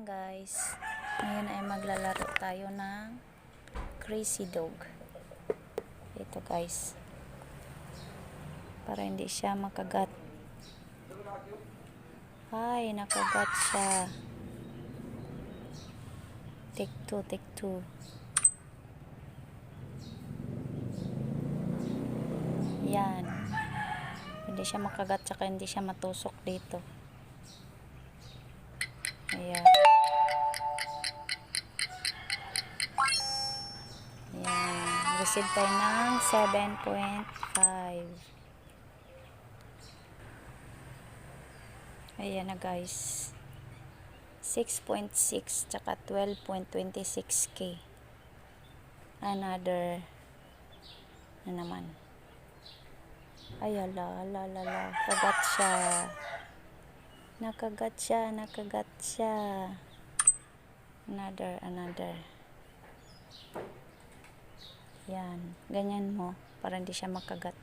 guys, ngayon ay maglalaro tayo ng Crazy Dog. Ito guys, para hindi siya makagat. Ay, nakagat siya. Take two. Yan, hindi siya makagat, tsaka hindi siya matusok dito. Ayan. Ayan. Receive tayo ng 7.5. Ayan na guys. 6.6 tsaka 12.26k. Another na naman. Ay, ala. Kagat siya. Nakagat siya. Another. Yan. Ganyan mo para hindi siya makagat.